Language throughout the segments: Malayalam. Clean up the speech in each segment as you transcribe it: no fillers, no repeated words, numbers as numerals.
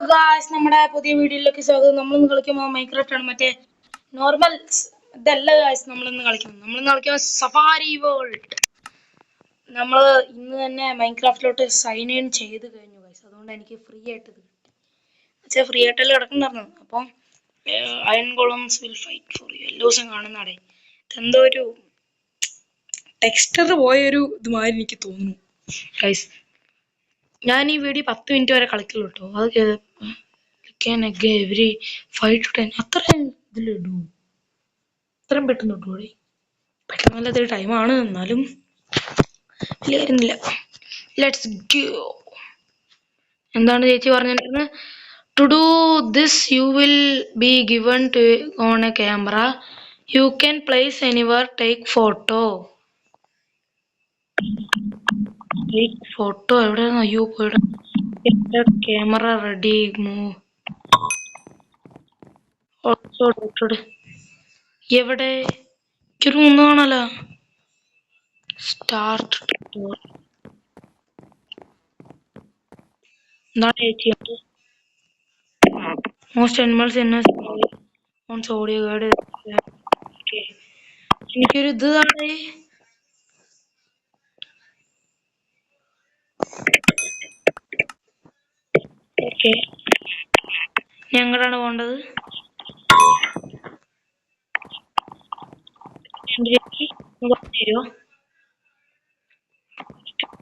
ഗായ്സ്, നമ്മുടെ പുതിയ വീഡിയോയിലേക്ക് സ്വാഗതം. നമ്മളിന്ന് കളിക്കുമ്പോൾ മൈൻക്രാഫ്റ്റ് ആണ്. മറ്റേ നോർമൽ ഇതല്ല ഗായ്സ്. നമ്മളിന്ന് കളിക്കുന്നത് സഫാരി വേൾഡ്. നമ്മൾ ഇന്ന് തന്നെ മൈൻക്രാഫ്റ്റിലോട്ട് സൈൻ ഇൻ ചെയ്ത് കഴിഞ്ഞു ഗായ്സ്. അതുകൊണ്ട് എനിക്ക് ഫ്രീ ആയിട്ട് ഇത് കിട്ടി. ഫ്രീ ആയിട്ടല്ലേ കിടക്കുന്നുണ്ടായിരുന്നു. അപ്പം iron golems will fight for you എല്ലാ ദിവസം കാണുന്നാടേ. എന്തോ ഒരു ടെക്സ്റ്റർ പോയൊരു ഇതുമാതിരി എനിക്ക് തോന്നുന്നു ഗായ്സ്. ഞാൻ ഈ വീഡിയോ 10 മിനിറ്റ് വരെ കളിക്കുള്ളൂ കേട്ടോ. അത് എവരി 5 to 10 അത്രയും ഇതിലിടൂ. അത്രയും പെട്ടെന്ന് ഇട്ടൂടെ. പെട്ടെന്നല്ലാത്തൊരു ടൈമാണ്, എന്നാലും വലിയ കാര്യമില്ല. Let's go. എന്താണ് ചേച്ചി പറഞ്ഞിരുന്നത്? To do this you will be given to on a camera. You can place anywhere. Take photo. Photo എവിടെയാണ്? അയ്യോ പോയിട. Camera ready. മൂവ്. എവിടെ? ഒരു മൂന്ന് കാണാലോ. സ്റ്റാർട്ട്. എന്താണ് ചേച്ചി? Most animals on audio guide. എനിക്കൊരു ഇത് താഴെ. ഓക്കെ, ഞങ്ങളാണ് പോണ്ടത്.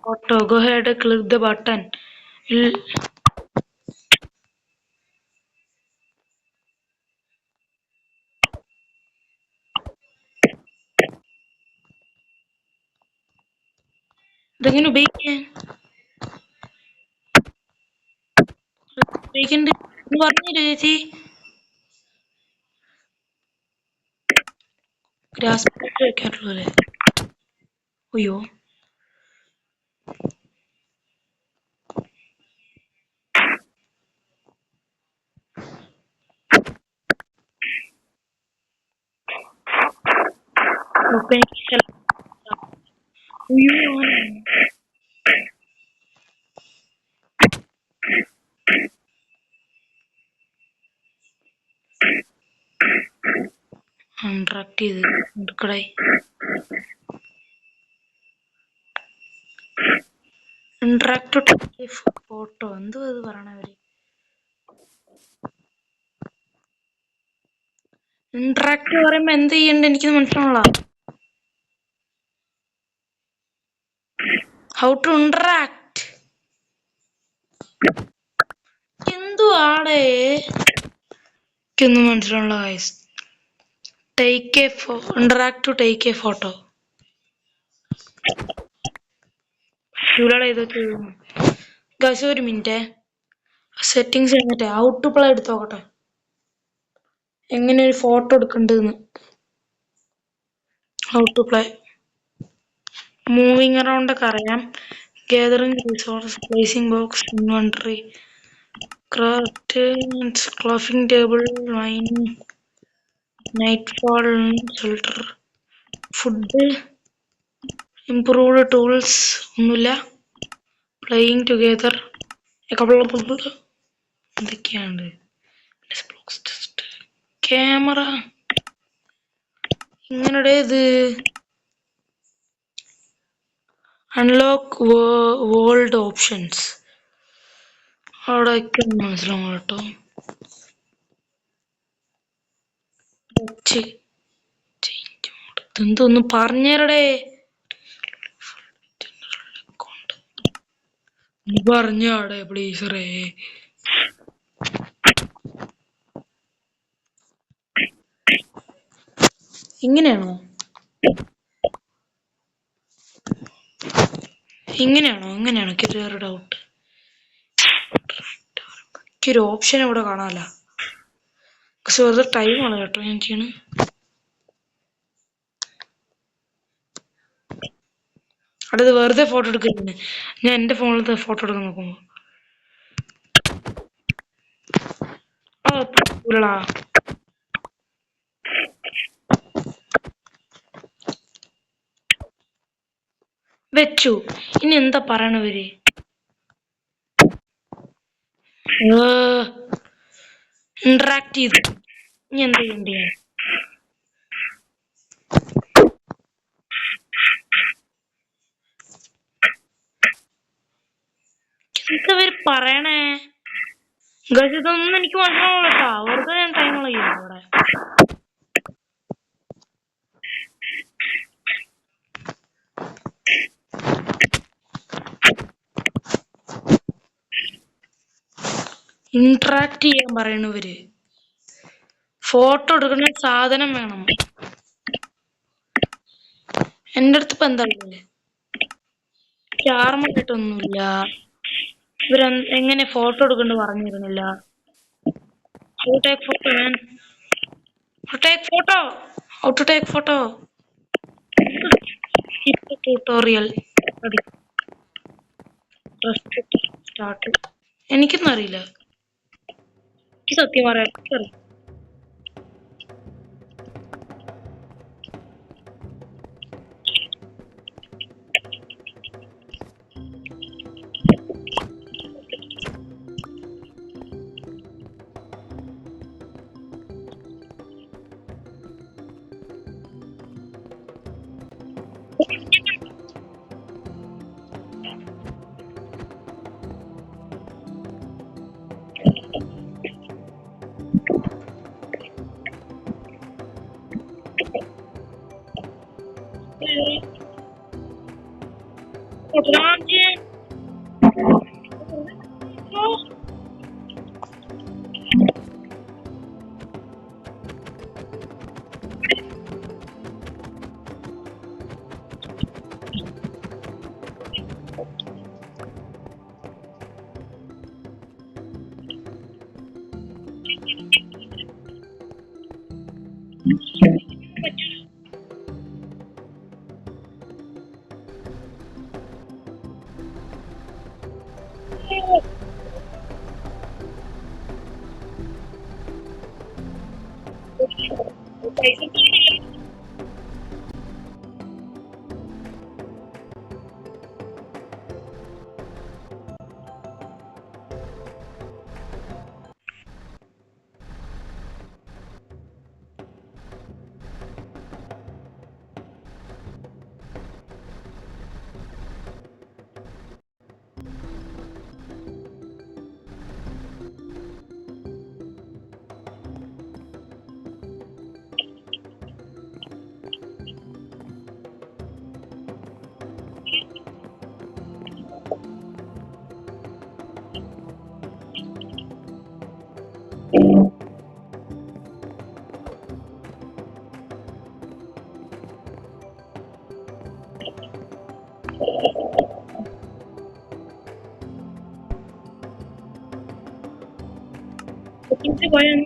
Photo. Go ahead, click the button. ഇതെങ്ങനെ ഉപയോഗിക്കാൻ? ഉപയോഗിക്കണ്ട് പറഞ്ഞില്ലേ ചേച്ചി? ഗ്രാസ് വെക്കാറുള്ളൂ അല്ലേ? അയ്യോ, അൺട്രാക്ട് ചെയ്ത് എടുക്കടായി. ഇൻട്രാക്ട് ഫോട്ടോ എന്തോ ഇത് പറയണവര്. ഇൻട്രാക്ട് പറയുമ്പോ എന്ത് ചെയ്യണ്ട എനിക്ക് മനസ്സിലാവുള്ള. ഹൗ ടു ഇന്ററാക്ട് എന്തുവാടേ? എനിക്കൊന്നും മനസ്സിലാവുള്ള guys. Take a interact to take a photo. Guys ഒരു മിനിറ്റ്. സെറ്റിങ്സ് കഴിഞ്ഞിട്ട് ഹൗ ടു പ്ലേ എടുത്ത് നോക്കട്ടെ, എങ്ങനെ ഒരു ഫോട്ടോ എടുക്കണ്ടെന്ന്. How to play. Moving around ഒക്കെ അറിയാം. Gathering resource, placing box, inventory, craft, crafting table, mining, nightfall, shelter, food, improved tools ഒന്നുമില്ല. പ്ലേയിങ് ടുഗെദർ എന്തൊക്കെയാണ്? ക്യാമറ ഇങ്ങനെ ഇത്. Unlock world options. അവിടെയൊക്കെ മനസ്സിലാവും കേട്ടോ. എന്തൊന്നും പറഞ്ഞേരടേ. പറഞ്ഞാടെ പ്ലീസറേ. ഇങ്ങനെയാണോ? ഇങ്ങനെയാണോ? ചെറിയൊരു ഡൗട്ട്. എനിക്കൊരു ഓപ്ഷൻ ഇവിടെ കാണാല്ല. പക്ഷെ വെറുതെ ടൈമാണ് കേട്ടോ ഞാൻ ചെയ്യണ്. അടുത്ത് വെറുതെ ഫോട്ടോ എടുക്കുന്നത്. ഞാൻ എന്റെ ഫോണിലത്തെ ഫോട്ടോ എടുക്കാൻ നോക്കുമ്പോ വെച്ചു. ഇനി എന്താ പറയണവര്? ഇന്ററാക്ട് ചെയ്തു. ഇനി എന്ത് ചെയ്യണ്ടേ? ഇവര് പറയണേ ഗൈസ്, ഇതൊന്നും എനിക്ക് മനസ്സിലാവില്ല കേട്ടോ. അവർക്ക് ഞാൻ ടൈം കളയും അവിടെ. ഇന്ററാക്ട് ചെയ്യാൻ പറയണവര്. ഫോട്ടോ എടുക്കുന്ന സാധനം വേണം. എന്റെ അടുത്ത് ഇപ്പൊ എന്താ ക്യാമറയിട്ടൊന്നുമില്ല. ഇവര് എങ്ങനെ ഫോട്ടോ എടുക്കണ്ട് പറഞ്ഞിരുന്നില്ല. How to take photo, man? How to take photo? How to take photo? Skip the tutorial. Start. എനിക്കൊന്നും അറിയില്ല. എനിക്ക് സത്യം പറയാം, എനിക്കറിയാം. പോയാണ്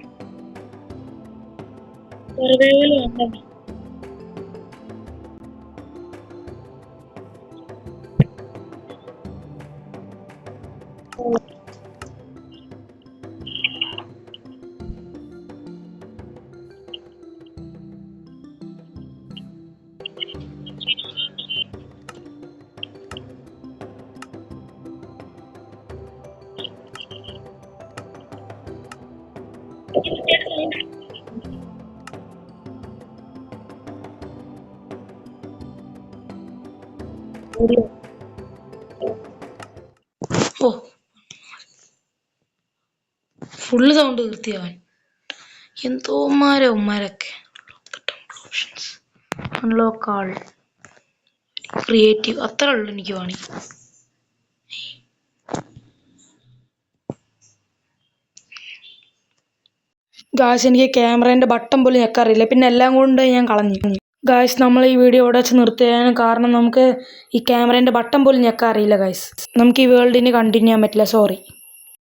സർവൈവൽ വേണ്ട. ഓ, ഫുള്ള് സൗണ്ട് നിർത്തിയവൻ. എന്തോമാരെ ഉമ്മാരൊക്കെ. അൺലോക്ക് ആൾ, ക്രിയേറ്റീവ്, അത്ര ഉള്ളു എനിക്ക് വേണി. ഗായ്സ്, എനിക്ക് ക്യാമറേൻ്റെ ബട്ടൺ പോലും ഞെക്കാറില്ല, പിന്നെ എല്ലാം കൊണ്ട് ഞാൻ കളഞ്ഞു. ഗായ്സ്, നമ്മൾ ഈ വീഡിയോ ഇവിടെ വെച്ച് നിർത്തിയതിന് കാരണം നമുക്ക് ഈ ക്യാമറേൻ്റെ ബട്ടൺ പോലും ഞെക്കാറില്ല ഗായ്സ്. നമുക്ക് ഈ വേൾഡിന് കണ്ടിന്യൂ ചെയ്യാൻ പറ്റില്ല, സോറി.